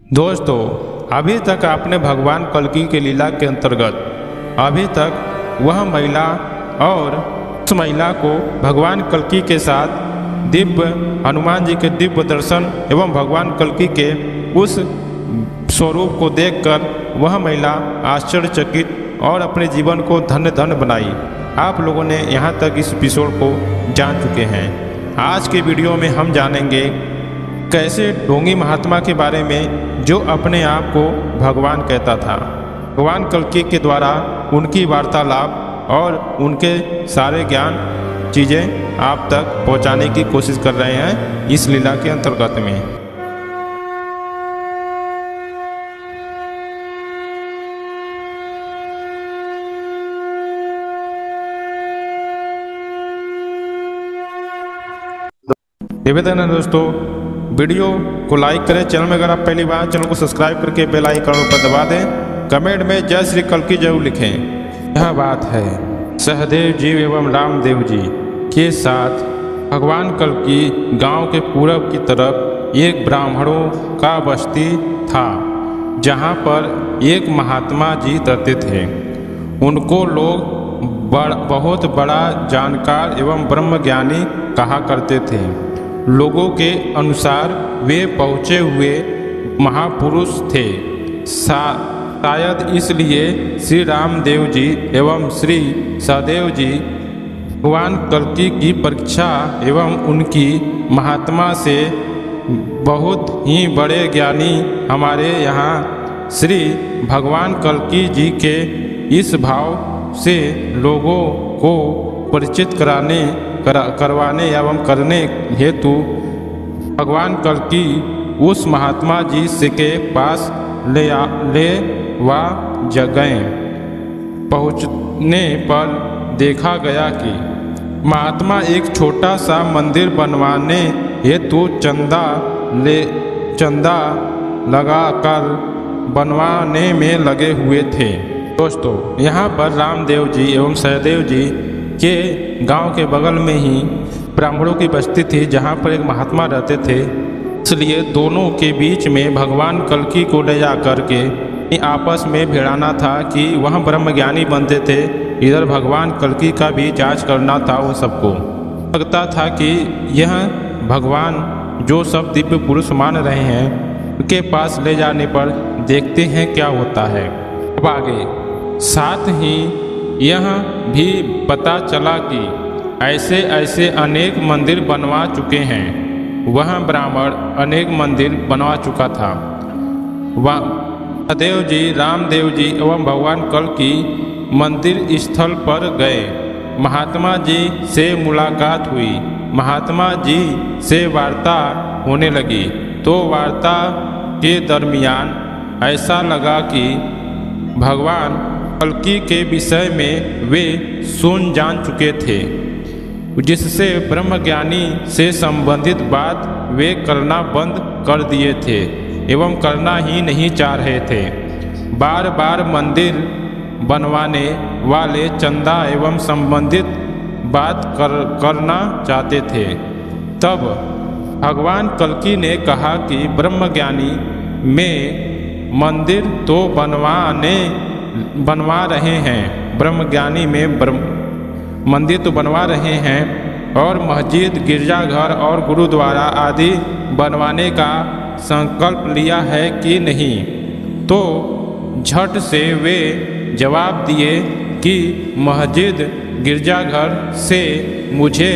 दोस्तों, अभी तक आपने भगवान कल्कि के लीला के अंतर्गत अभी तक वह महिला और उस महिला को भगवान कल्कि के साथ दिव्य हनुमान जी के दिव्य दर्शन एवं भगवान कल्कि के उस स्वरूप को देखकर वह महिला आश्चर्यचकित और अपने जीवन को धन्य धन्य बनाई। आप लोगों ने यहाँ तक इस एपिसोड को जान चुके हैं। आज के वीडियो में हम जानेंगे कैसे ढोंगी महात्मा के बारे में जो अपने आप को भगवान कहता था। भगवान कल्कि के द्वारा उनकी वार्तालाप और उनके सारे ज्ञान चीज़ें आप तक पहुंचाने की कोशिश कर रहे हैं इस लीला के अंतर्गत में। निवेदन है दोस्तों, वीडियो को लाइक करें, चैनल में अगर आप पहली बार चैनल को सब्सक्राइब करके बेल आइकन पर दबा दें, कमेंट में जय श्री कल्कि जरूर लिखें। यह बात है सहदेव जी एवं रामदेव जी के साथ भगवान कल्कि गांव के पूरब की तरफ एक ब्राह्मणों का बस्ती था, जहां पर एक महात्मा जी रहते थे। उनको लोग बहुत बड़ा जानकार एवं ब्रह्मज्ञानी कहा करते थे। लोगों के अनुसार वे पहुँचे हुए महापुरुष थे। शायद इसलिए श्री रामदेव जी एवं श्री सहदेव जी भगवान कल्कि की परीक्षा एवं उनकी महात्मा से बहुत ही बड़े ज्ञानी हमारे यहाँ श्री भगवान कल्कि जी के इस भाव से लोगों को परिचित करवाने एवं करने हेतु भगवान कल्कि उस महात्मा जी से के पास ले गए। पहुँचने पर देखा गया कि महात्मा एक छोटा सा मंदिर बनवाने हेतु चंदा लगाकर बनवाने में लगे हुए थे। दोस्तों, यहाँ पर रामदेव जी एवं सहदेव जी के गांव के बगल में ही ब्राह्मणों की बस्ती थी, जहाँ पर एक महात्मा रहते थे। इसलिए दोनों के बीच में भगवान कल्कि को ले जा कर के आपस में भिड़ाना था कि वह ब्रह्मज्ञानी बनते थे, इधर भगवान कल्कि का भी जांच करना था। उन सबको लगता था कि यह भगवान जो सब दिव्य पुरुष मान रहे हैं उनके पास ले जाने पर देखते हैं क्या होता है। अब आगे साथ ही यह भी पता चला कि ऐसे ऐसे अनेक मंदिर बनवा चुके हैं। वह ब्राह्मण अनेक मंदिर बनवा चुका था। सहदेव जी रामदेव जी एवं भगवान कल्कि मंदिर स्थल पर गए। महात्मा जी से मुलाकात हुई। महात्मा जी से वार्ता होने लगी। तो वार्ता के दरमियान ऐसा लगा कि भगवान कल्कि के विषय में वे जान चुके थे, जिससे ब्रह्मज्ञानी से संबंधित बात वे करना बंद कर दिए थे एवं करना ही नहीं चाह रहे थे। बार बार मंदिर बनवाने वाले चंदा एवं संबंधित बात करना चाहते थे। तब भगवान कल्कि ने कहा कि ब्रह्मज्ञानी में मंदिर तो बनवा रहे हैं, ब्रह्मज्ञानी में मंदिर तो बनवा रहे हैं और मस्जिद, गिरजाघर और गुरुद्वारा आदि बनवाने का संकल्प लिया है कि नहीं। तो झट से वे जवाब दिए कि मस्जिद, गिरजाघर से मुझे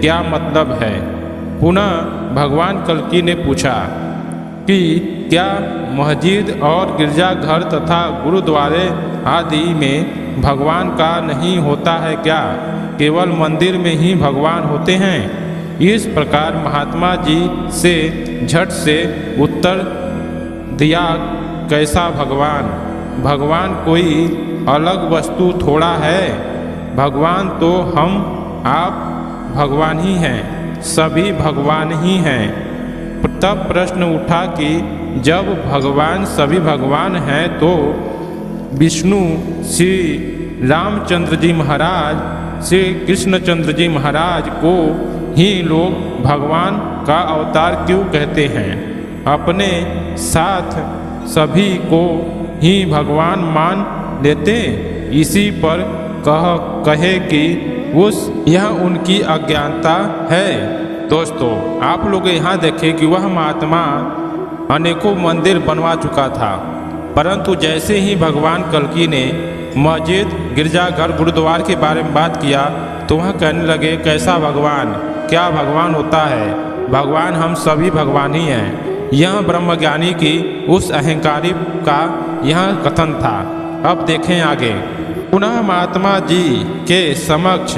क्या मतलब है। पुनः भगवान कल्कि ने पूछा कि क्या मस्जिद और गिरजाघर तथा गुरुद्वारे आदि में भगवान का नहीं होता है क्या? केवल मंदिर में ही भगवान होते हैं? इस प्रकार महात्मा जी से झट से उत्तर दिया, कैसा भगवान? भगवान कोई अलग वस्तु थोड़ा है। भगवान तो हम आप भगवान ही हैं, सभी भगवान ही हैं। तब प्रश्न उठा कि जब भगवान सभी भगवान हैं तो विष्णु, श्री रामचंद्र जी महाराज, श्री कृष्णचंद्र जी महाराज को ही लोग भगवान का अवतार क्यों कहते हैं? अपने साथ सभी को ही भगवान मान लेते। इसी पर कहे कि यह उनकी अज्ञानता है। दोस्तों, आप लोग यहाँ देखें कि वह महात्मा अनेकों मंदिर बनवा चुका था, परंतु जैसे ही भगवान कल्कि ने मस्जिद, गिरजाघर, गुरुद्वार के बारे में बात किया तो वह कहने लगे, कैसा भगवान, क्या भगवान होता है, भगवान हम सभी भगवान ही हैं। यह ब्रह्मज्ञानी की उस अहंकारी का यह कथन था। अब देखें आगे। पुनः महात्मा जी के समक्ष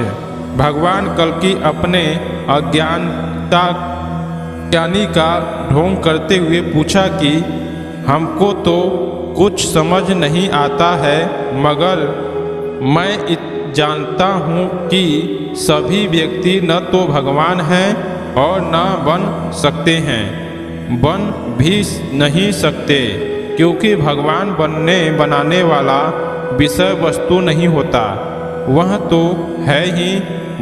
भगवान कल्कि अपने अज्ञानता ज्ञानी का ढोंग करते हुए पूछा कि हमको तो कुछ समझ नहीं आता है, मगर मैं जानता हूँ कि सभी व्यक्ति न तो भगवान हैं और न बन सकते हैं, बन भी नहीं सकते, क्योंकि भगवान बनाने वाला विषय वस्तु नहीं होता। वह तो है ही,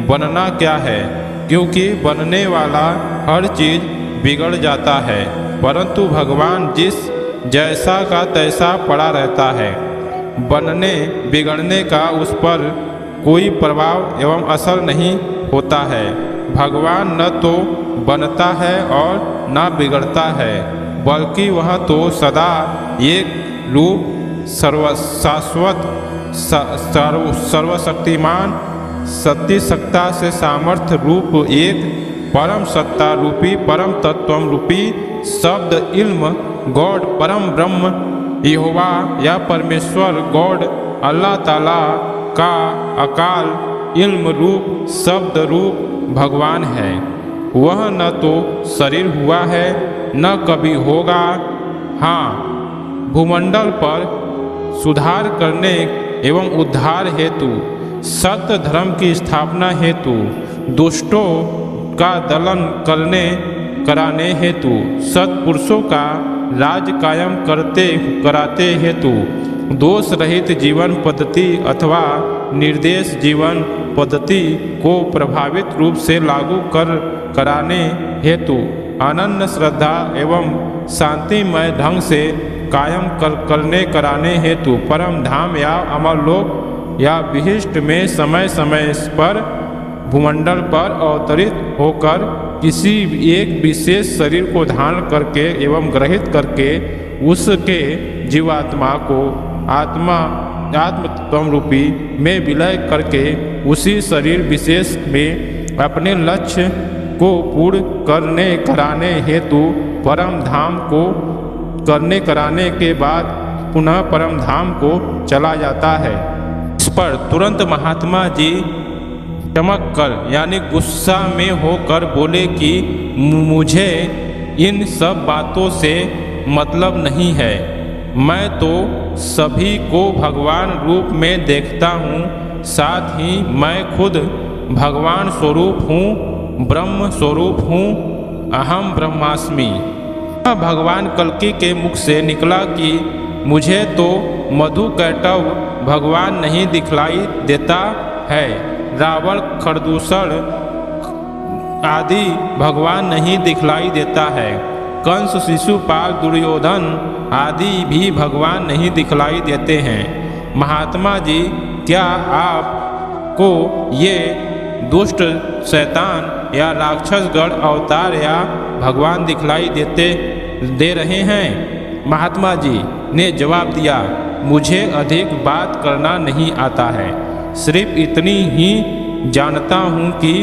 बनना क्या है, क्योंकि बनने वाला हर चीज़ बिगड़ जाता है, परंतु भगवान जिस जैसा का तैसा पड़ा रहता है। बनने बिगड़ने का उस पर कोई प्रभाव एवं असर नहीं होता है। भगवान न तो बनता है और न बिगड़ता है, बल्कि वह तो सदा एक रूप शाश्वत सर्वशक्तिमान सत्य सत्ता से सामर्थ्य रूप एक परम सत्ता रूपी परम तत्व रूपी शब्द इल्म गॉड परम ब्रह्म यहोवा या परमेश्वर गॉड अल्लाह ताला का अकाल इल्म रूप शब्द रूप भगवान है। वह न तो शरीर हुआ है न कभी होगा। हाँ, भूमंडल पर सुधार करने एवं उद्धार हेतु, सत्य धर्म की स्थापना हेतु, दुष्टों का दलन कराने हेतु, सत्पुरुषों का राज कायम कराते हेतु, दोष रहित जीवन पद्धति अथवा निर्देश जीवन पद्धति को प्रभावित रूप से लागू कराने हेतु, अनन्य श्रद्धा एवं शांतिमय ढंग से कायम कराने हेतु, परम धाम या अमरलोक या विशिष्ट में समय समय पर भूमंडल पर अवतरित होकर किसी एक विशेष शरीर को धारण करके एवं ग्रहित करके उसके जीवात्मा को आत्मतत्व रूपी में विलय करके उसी शरीर विशेष में अपने लक्ष्य को पूर्ण कराने हेतु परम धाम को कराने के बाद पुनः परम धाम को चला जाता है। इस पर तुरंत महात्मा जी चमक कर यानी गुस्सा में होकर बोले कि मुझे इन सब बातों से मतलब नहीं है। मैं तो सभी को भगवान रूप में देखता हूँ, साथ ही मैं खुद भगवान स्वरूप हूँ, ब्रह्म स्वरूप हूँ, अहम ब्रह्मास्मि। भगवान कल्कि के मुख से निकला कि मुझे तो मधुकैटभ भगवान नहीं दिखलाई देता है, रावण खरदूषण आदि भगवान नहीं दिखलाई देता है, कंस शिशुपाल दुर्योधन आदि भी भगवान नहीं दिखलाई देते हैं। महात्मा जी, क्या आपको ये दुष्ट शैतान या राक्षसगण अवतार या भगवान दिखलाई दे रहे हैं? महात्मा जी ने जवाब दिया, मुझे अधिक बात करना नहीं आता है, सिर्फ इतनी ही जानता हूँ कि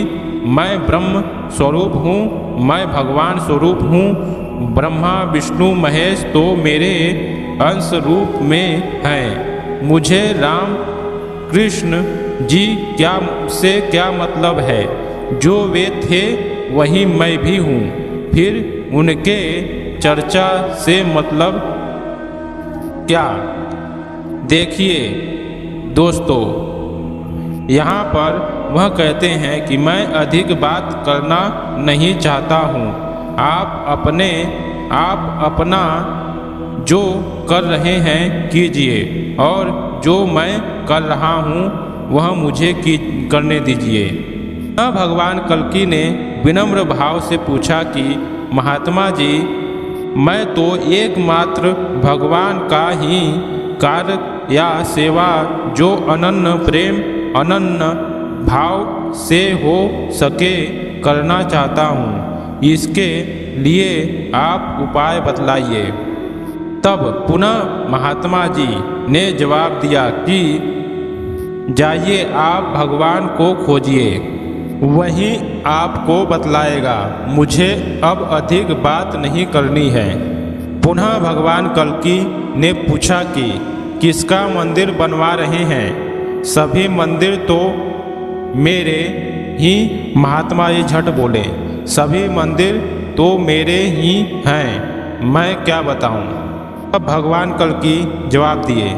मैं ब्रह्म स्वरूप हूँ, मैं भगवान स्वरूप हूँ। ब्रह्मा विष्णु महेश तो मेरे अंश रूप में हैं। मुझे राम कृष्ण जी क्या मतलब है? जो वे थे वही मैं भी हूँ, फिर उनके चर्चा से मतलब क्या? देखिए दोस्तों, यहाँ पर वह कहते हैं कि मैं अधिक बात करना नहीं चाहता हूँ। आप अपना जो कर रहे हैं कीजिए, और जो मैं कर रहा हूँ वह मुझे करने दीजिए। भगवान कल्कि ने विनम्र भाव से पूछा कि महात्मा जी, मैं तो एकमात्र भगवान का ही कार्य या सेवा जो अनन्य प्रेम अनन्य भाव से हो सके करना चाहता हूँ। इसके लिए आप उपाय बतलाइए। तब पुनः महात्मा जी ने जवाब दिया कि जाइए आप भगवान को खोजिए, वही आपको बतलाएगा। मुझे अब अधिक बात नहीं करनी है। पुनः भगवान कल्कि ने पूछा कि किसका मंदिर बनवा रहे हैं? सभी मंदिर तो मेरे ही। महात्मा जी झट बोले, सभी मंदिर तो मेरे ही हैं, मैं क्या बताऊं? तब भगवान कल्कि जवाब दिए,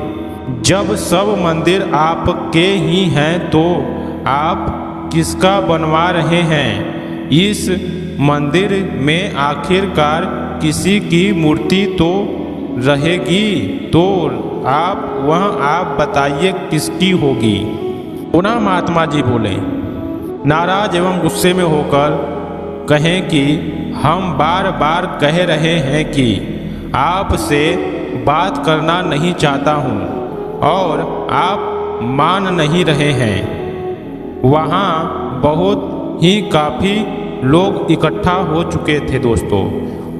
जब सब मंदिर आपके ही हैं तो आप किसका बनवा रहे हैं? इस मंदिर में आखिरकार किसी की मूर्ति तो रहेगी, तो आप बताइए किसकी होगी? पुनः महात्मा जी बोले, नाराज एवं गुस्से में होकर कहें कि हम बार बार कह रहे हैं कि आपसे बात करना नहीं चाहता हूँ और आप मान नहीं रहे हैं। वहाँ बहुत ही काफ़ी लोग इकट्ठा हो चुके थे दोस्तों।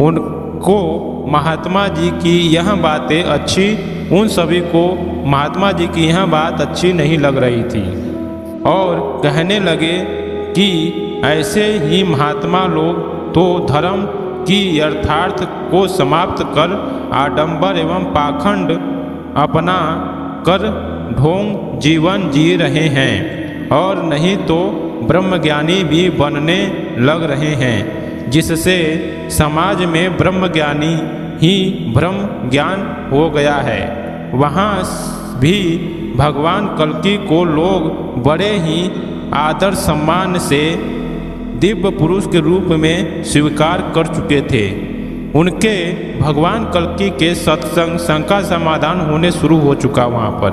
उनको महात्मा जी की यह बातें उन सभी को महात्मा जी की यह बात अच्छी नहीं लग रही थी और कहने लगे कि ऐसे ही महात्मा लोग तो धर्म की यथार्थ को समाप्त कर आडंबर एवं पाखंड अपना कर ढोंग जीवन जी रहे हैं और नहीं तो ब्रह्मज्ञानी भी बनने लग रहे हैं, जिससे समाज में ब्रह्मज्ञानी ही ब्रह्म ज्ञान हो गया है। वहाँ भी भगवान कल्कि को लोग बड़े ही आदर सम्मान से दिव्य पुरुष के रूप में स्वीकार कर चुके थे। उनके भगवान कल्कि के सत्संग का समाधान होने शुरू हो चुका। वहाँ पर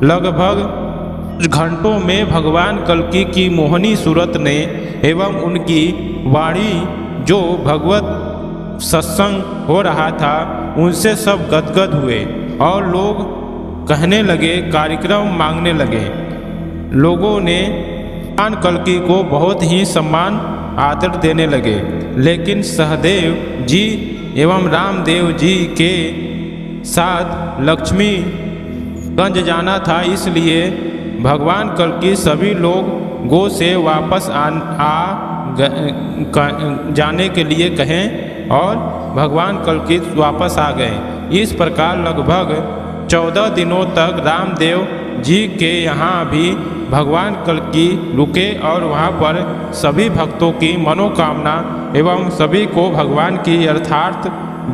लगभग घंटों में भगवान कल्कि की मोहनी सूरत ने एवं उनकी वाणी जो भगवत सत्संग हो रहा था उनसे सब गदगद हुए और लोग कहने लगे, कार्यक्रम मांगने लगे। लोगों ने भगवान कल्कि को बहुत ही सम्मान आदर देने लगे, लेकिन सहदेव जी एवं रामदेव जी के साथ लक्ष्मीगंज जाना था, इसलिए भगवान कल्कि सभी लोग गो से वापस जाने के लिए कहें और भगवान कल्कि वापस आ गए। इस प्रकार लगभग 14 दिनों तक रामदेव जी के यहाँ भी भगवान कल्कि रुके और वहाँ पर सभी भक्तों की मनोकामना एवं सभी को भगवान की यथार्थ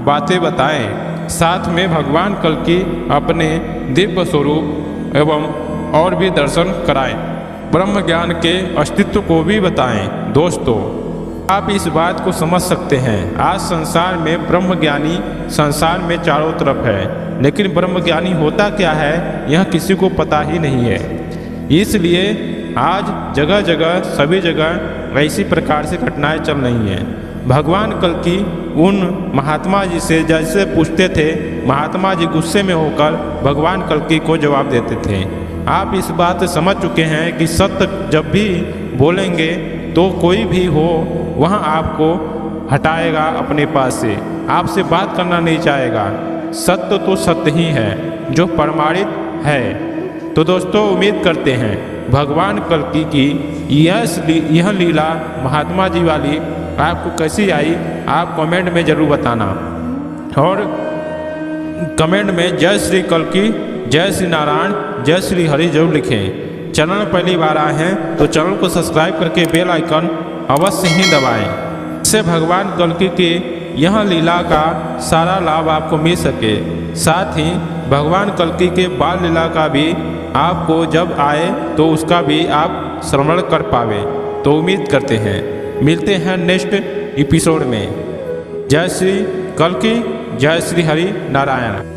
बातें बताएं। साथ में भगवान कल्कि अपने दिव्य स्वरूप एवं और भी दर्शन कराएं, ब्रह्म ज्ञान के अस्तित्व को भी बताएं। दोस्तों, आप इस बात को समझ सकते हैं, आज संसार में ब्रह्मज्ञानी संसार में चारों तरफ है, लेकिन ब्रह्मज्ञानी होता क्या है यह किसी को पता ही नहीं है। इसलिए आज जगह जगह सभी जगह ऐसी प्रकार से घटनाएं चल रही हैं। भगवान कल्कि उन महात्मा जी से जैसे पूछते थे, महात्मा जी गुस्से में होकर भगवान कल्कि को जवाब देते थे। आप इस बात से समझ चुके हैं कि सत्य जब भी बोलेंगे तो कोई भी हो वह आपको हटाएगा अपने पास से, आपसे बात करना नहीं चाहेगा। सत्य तो सत्य ही है जो प्रमाणित है। तो दोस्तों, उम्मीद करते हैं भगवान कल्कि की यह लीला महात्मा जी वाली आपको कैसी आई, आप कमेंट में ज़रूर बताना और कमेंट में जय श्री कल्कि, जय श्री नारायण, जय श्री हरि जरूर लिखें। चैनल में पहली बार आए हैं तो चैनल को सब्सक्राइब करके बेल आइकन अवश्य ही दबाएं, इससे भगवान कल्कि के यह लीला का सारा लाभ आपको मिल सके। साथ ही भगवान कल्कि के बाल लीला का भी आपको जब आए तो उसका भी आप श्रवण कर पावे। तो उम्मीद करते हैं मिलते हैं नेक्स्ट एपिसोड में। जय श्री कल्कि, जय श्री हरि नारायण।